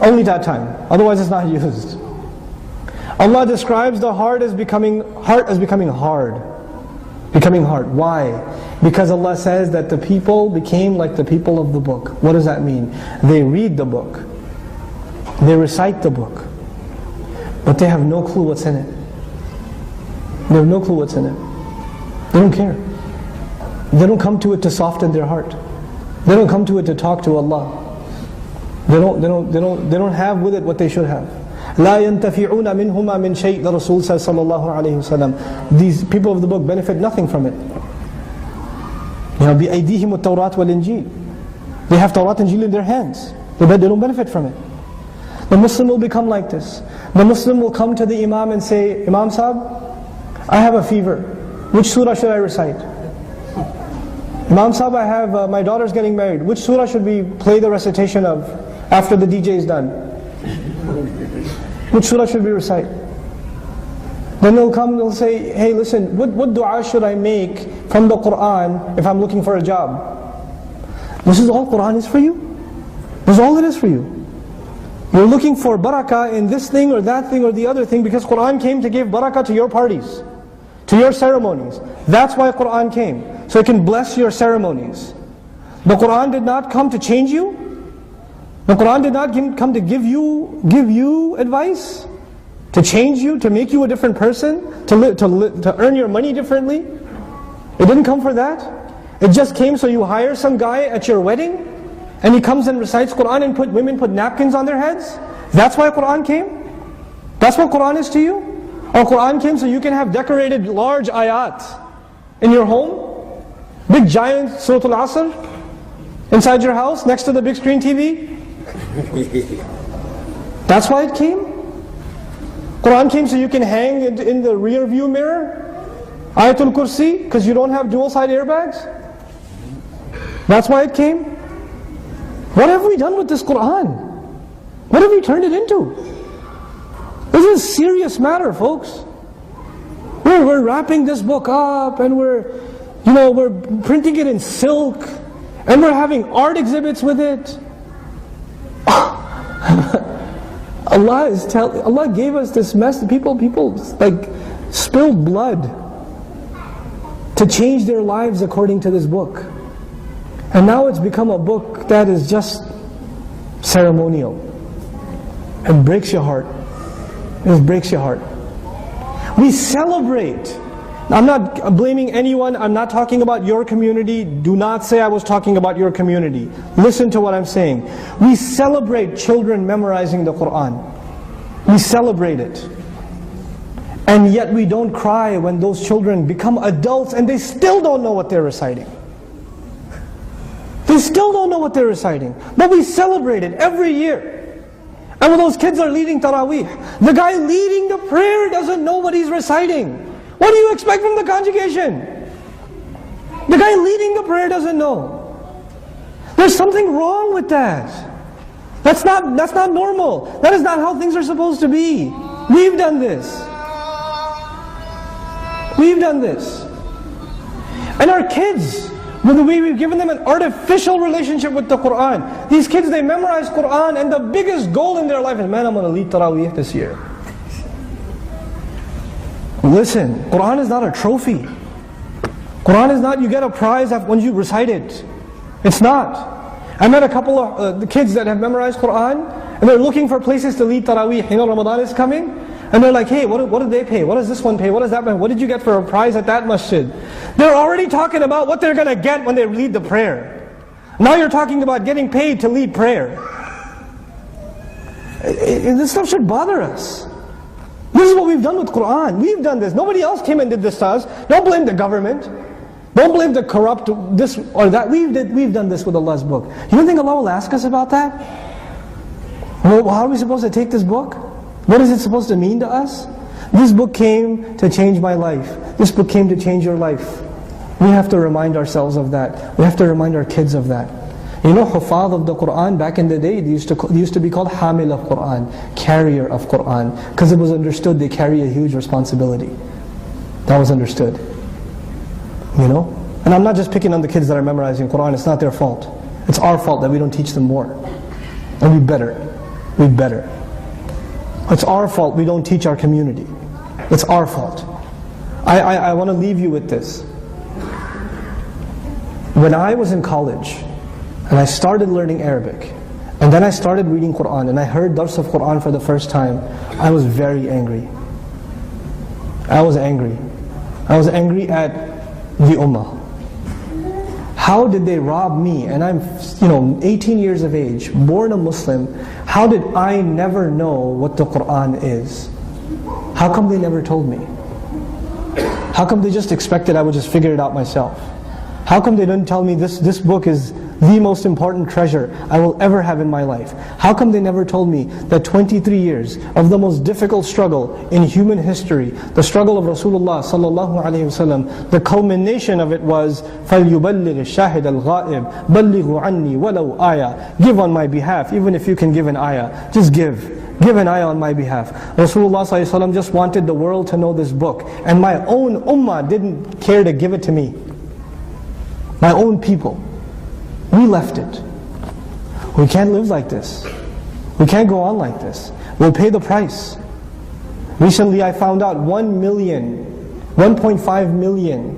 Only that time. Otherwise it's not used. Allah describes the heart as becoming hard. Becoming hard. Why? Because Allah says that the people became like the people of the book. What does that mean? They read the book. They recite the book. But they have no clue what's in it. They have no clue what's in it. They don't care. They don't come to it to soften their heart. They don't come to it to talk to Allah. They don't have with it what they should have. لا ينتفعون منهما من شيء. The Rasul says sallallahu alayhi wasallam. These people of the book benefit nothing from it. بأيديهم التوراة والإنجيل. They have Tawrat and Injil in their hands. They don't benefit from it. The Muslim will become like this. The Muslim will come to the Imam and say, Imam Sahib, I have a fever. Which surah should I recite? Imam Sahib, I have my daughter's getting married. Which surah should we play the recitation of after the DJ is done? Which surah should we recite? Then they'll come and they'll say, hey listen, what dua should I make from the Qur'an if I'm looking for a job? This is all Qur'an is for you. This is all it is for you. You're looking for barakah in this thing or that thing or the other thing because Qur'an came to give barakah to your parties, to your ceremonies. That's why Qur'an came. So it can bless your ceremonies. The Qur'an did not come to change you. The Qur'an did not come to give you advice, to change you, to make you a different person, to earn your money differently. It didn't come for that. It just came so you hire some guy at your wedding, and he comes and recites Qur'an and women put napkins on their heads. That's why Qur'an came? That's what Qur'an is to you? Or Qur'an came so you can have decorated large ayat in your home? Big giant Surah Al-Asr inside your house next to the big screen TV? That's why it came? Qur'an came so you can hang in the rear view mirror? Ayatul Kursi, because you don't have dual side airbags? That's why it came? What have we done with this Qur'an? What have we turned it into? This is a serious matter, folks. We're wrapping this book up and we're printing it in silk and we're having art exhibits with it. Allah gave us this message. People like spilled blood to change their lives according to this book. And now it's become a book that is just ceremonial. It breaks your heart. It breaks your heart. We celebrate. I'm not blaming anyone. I'm not talking about your community. Do not say I was talking about your community. Listen to what I'm saying. We celebrate children memorizing the Qur'an. We celebrate it. And yet we don't cry when those children become adults and they still don't know what they're reciting. They still don't know what they're reciting. But we celebrate it every year. And when those kids are leading Taraweeh, the guy leading the prayer doesn't know what he's reciting. What do you expect from the congregation? The guy leading the prayer doesn't know. There's something wrong with that. That's not normal. That is not how things are supposed to be. We've done this. We've done this. And our kids, we've given them an artificial relationship with the Qur'an. These kids, they memorize Qur'an and the biggest goal in their life is, man, I'm going to lead Taraweeh this year. Listen, Qur'an is not a trophy. Qur'an is not, you get a prize when you recite it. It's not. I met a couple of the kids that have memorized Qur'an and they're looking for places to lead Taraweeh. Ramadan is coming. And they're like, hey, what do they pay? What does this one pay? What does that pay? What did you get for a prize at that masjid? They're already talking about what they're going to get when they lead the prayer. Now you're talking about getting paid to lead prayer. This stuff should bother us. This is what we've done with Qur'an. We've done this. Nobody else came and did this to us. Don't blame the government. Don't blame the corrupt this or that. We've done this with Allah's book. You don't think Allah will ask us about that? Well, how are we supposed to take this book? What is it supposed to mean to us? This book came to change my life. This book came to change your life. We have to remind ourselves of that. We have to remind our kids of that. You know, Hufaz of the Qur'an, back in the day, they used to be called Hamil of Qur'an, carrier of Qur'an, because it was understood they carry a huge responsibility. That was understood. You know? And I'm not just picking on the kids that are memorizing Qur'an, it's not their fault. It's our fault that we don't teach them more. And we better. we'd better. It's our fault we don't teach our community. It's our fault. I want to leave you with this. When I was in college, and I started learning Arabic, and then I started reading Qur'an, and I heard dars of Qur'an for the first time, I was very angry. I was angry. I was angry at the Ummah. How did they rob me? And I'm 18 years of age, born a Muslim. How did I never know what the Qur'an is? How come they never told me? How come they just expected I would just figure it out myself? How come they didn't tell me this book is the most important treasure I will ever have in my life? How come they never told me that 23 years of the most difficult struggle in human history, the struggle of Rasulullah sallallahu alaihi wasallam, the culmination of it was فَلْيُبَلِّغِ الشَّاهِدَ الْغَائِبِ بَلِّغُوا عَنِّي وَلَوْ آيَةً. Give on my behalf, even if you can give an ayah. Just give. Give an ayah on my behalf. Rasulullah sallallahu alaihi wasallam just wanted the world to know this book, and my own ummah didn't care to give it to me. My own people. We left it. We can't live like this. We can't go on like this. We'll pay the price. Recently I found out 1.5 million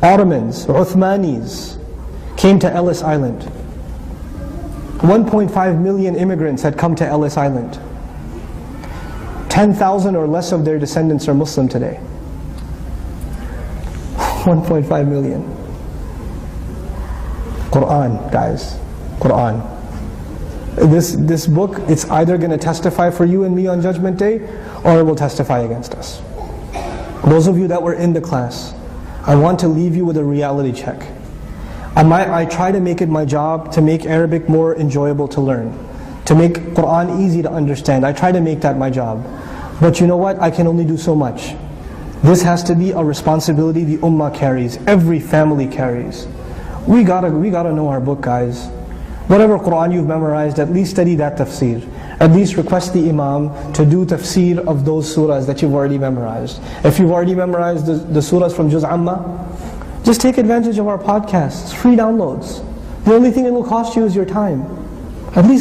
Ottomans, or Uthmanis, came to Ellis Island. 1.5 million immigrants had come to Ellis Island. 10,000 or less of their descendants are Muslim today. 1.5 million. Qur'an, guys. Qur'an. This book, it's either going to testify for you and me on Judgment Day, or it will testify against us. Those of you that were in the class, I want to leave you with a reality check. I try to make it my job to make Arabic more enjoyable to learn, to make Qur'an easy to understand. I try to make that my job. But you know what? I can only do so much. This has to be a responsibility the ummah carries, every family carries. We gotta know our book, guys. Whatever Qur'an you've memorized, at least study that tafsir. At least request the imam to do tafsir of those surahs that you've already memorized. If you've already memorized the surahs from Juz Amma, just take advantage of our podcasts, free downloads. The only thing it will cost you is your time. At least